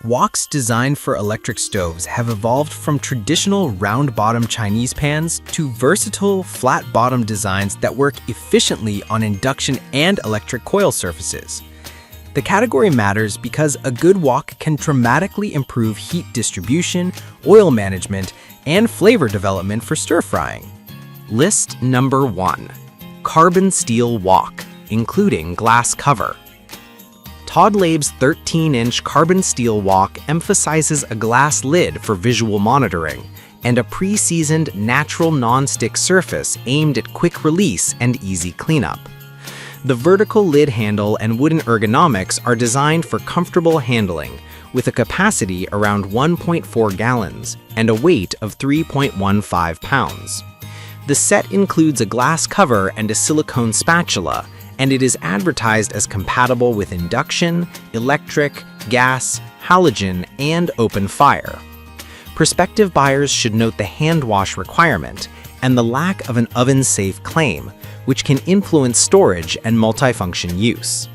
Woks designed for electric stoves have evolved from traditional round-bottom Chinese pans to versatile flat-bottom designs that work efficiently on induction and electric coil surfaces. The category matters because a good wok can dramatically improve heat distribution, oil management, and flavor development for stir-frying. List number 1. Carbon steel wok, including glass cover. Todd Laib's 13-inch carbon steel wok emphasizes a glass lid for visual monitoring and a pre-seasoned natural non-stick surface aimed at quick release and easy cleanup. The vertical lid handle and wooden ergonomics are designed for comfortable handling, with a capacity around 1.4 gallons and a weight of 3.15 pounds. The set includes a glass cover and a silicone spatula, and it is advertised as compatible with induction, electric, gas, halogen, and open fire. Prospective buyers should note the hand wash requirement and the lack of an oven-safe claim, which can influence storage and multifunction use.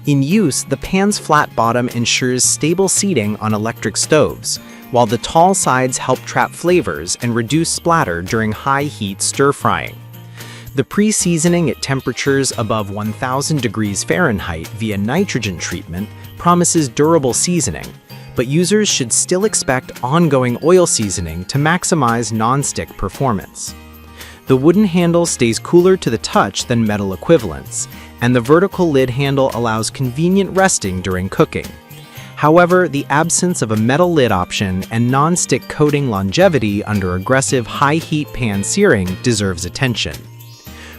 In use, the pan's flat bottom ensures stable seating on electric stoves, while the tall sides help trap flavors and reduce splatter during high-heat stir-frying. The pre-seasoning at temperatures above 1,000 degrees Fahrenheit via nitrogen treatment promises durable seasoning, but users should still expect ongoing oil seasoning to maximize non-stick performance. The wooden handle stays cooler to the touch than metal equivalents, and the vertical lid handle allows convenient resting during cooking. However, the absence of a metal lid option and non-stick coating longevity under aggressive high-heat pan searing deserves attention.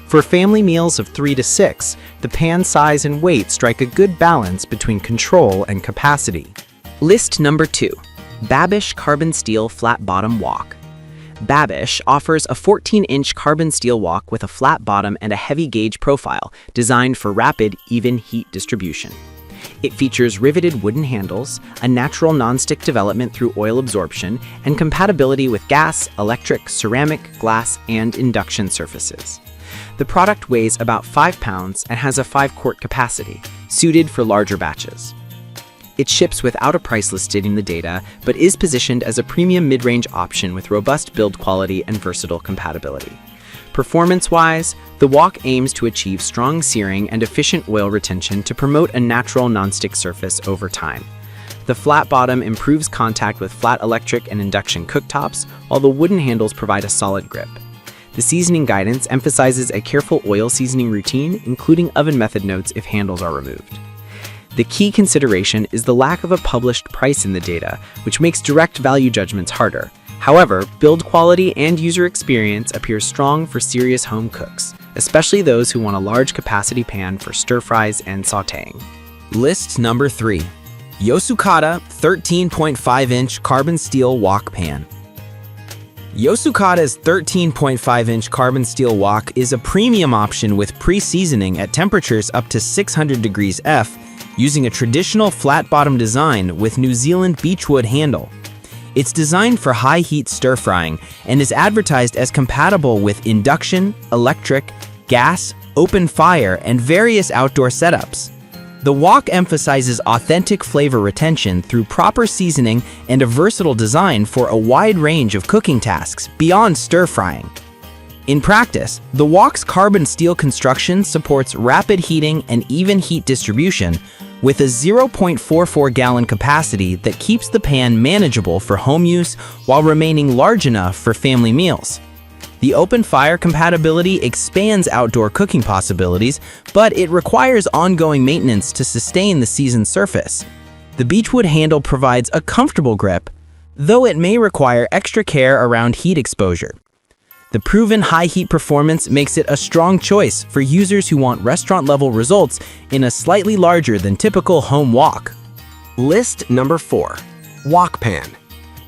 For family meals of 3 to 6, the pan size and weight strike a good balance between control and capacity. List number 2. Babish Carbon Steel Flat Bottom Wok. Babish offers a 14-inch carbon steel wok with a flat bottom and a heavy gauge profile designed for rapid, even heat distribution. It features riveted wooden handles, a natural non-stick development through oil absorption, and compatibility with gas, electric, ceramic, glass, and induction surfaces. The product weighs about 5 pounds and has a 5-quart capacity, suited for larger batches. It ships without a price listed in the data, but is positioned as a premium mid-range option with robust build quality and versatile compatibility. Performance-wise, the wok aims to achieve strong searing and efficient oil retention to promote a natural non-stick surface over time. The flat bottom improves contact with flat electric and induction cooktops, while the wooden handles provide a solid grip. The seasoning guidance emphasizes a careful oil seasoning routine, including oven method notes if handles are removed. The key consideration is the lack of a published price in the data, which makes direct value judgments harder. However, build quality and user experience appear strong for serious home cooks, especially those who want a large capacity pan for stir-fries and sautéing. List number 3. Yosukata 13.5-inch carbon steel wok pan. Yosukata's 13.5-inch carbon steel wok is a premium option with pre-seasoning at temperatures up to 600 degrees F, using a traditional flat-bottom design with New Zealand beechwood handle. It's designed for high-heat stir-frying and is advertised as compatible with induction, electric, gas, open fire, and various outdoor setups. The wok emphasizes authentic flavor retention through proper seasoning and a versatile design for a wide range of cooking tasks beyond stir-frying. In practice, the wok's carbon steel construction supports rapid heating and even heat distribution, with a 0.44-gallon capacity that keeps the pan manageable for home use while remaining large enough for family meals. The open fire compatibility expands outdoor cooking possibilities, but it requires ongoing maintenance to sustain the seasoned surface. The beechwood handle provides a comfortable grip, though it may require extra care around heat exposure. The proven high heat performance makes it a strong choice for users who want restaurant-level results in a slightly larger than typical home wok. List number 4. Wok Pan.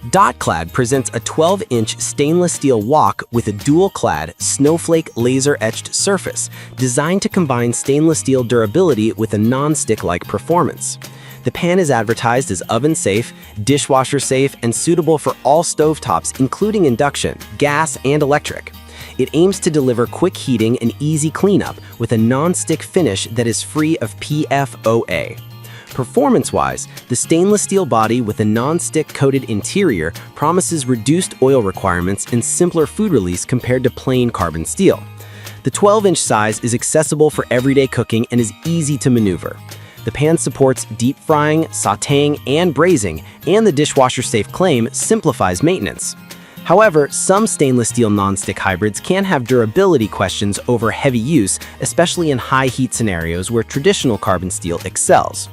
Dotclad presents a 12-inch stainless steel wok with a dual-clad, snowflake laser-etched surface designed to combine stainless steel durability with a non-stick-like performance. The pan is advertised as oven-safe, dishwasher-safe, and suitable for all stovetops, including induction, gas, and electric. It aims to deliver quick heating and easy cleanup with a non-stick finish that is free of PFOA. Performance-wise, the stainless steel body with a non-stick coated interior promises reduced oil requirements and simpler food release compared to plain carbon steel. The 12-inch size is accessible for everyday cooking and is easy to maneuver. The pan supports deep frying, sautéing, and braising, and the dishwasher-safe claim simplifies maintenance. However, some stainless steel non-stick hybrids can have durability questions over heavy use, especially in high heat scenarios where traditional carbon steel excels.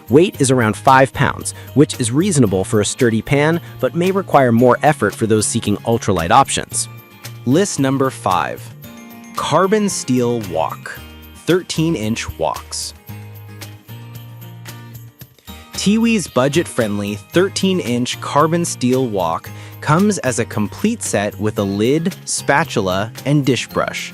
Weight is around 5 pounds, which is reasonable for a sturdy pan, but may require more effort for those seeking ultralight options. List number 5. Carbon Steel Wok. 13-inch woks. Tiwi's budget-friendly 13-inch carbon steel wok comes as a complete set with a lid, spatula, and dish brush.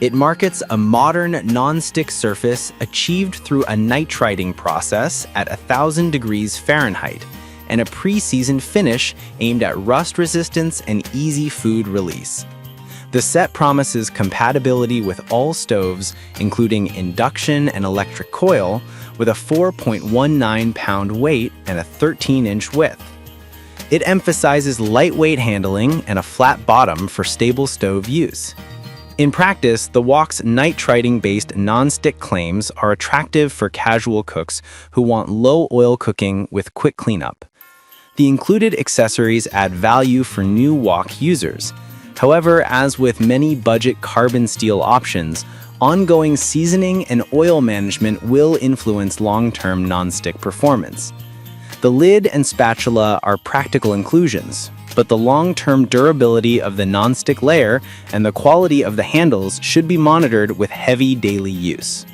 It markets a modern non-stick surface achieved through a nitriding process at 1,000 degrees Fahrenheit and a pre-seasoned finish aimed at rust resistance and easy food release. The set promises compatibility with all stoves, including induction and electric coil, with a 4.19-pound weight and a 13-inch width. It emphasizes lightweight handling and a flat bottom for stable stove use. In practice, the wok's nitriding-based non-stick claims are attractive for casual cooks who want low-oil cooking with quick cleanup. The included accessories add value for new wok users. However, as with many budget carbon steel options, ongoing seasoning and oil management will influence long-term non-stick performance. The lid and spatula are practical inclusions, but the long-term durability of the non-stick layer and the quality of the handles should be monitored with heavy daily use.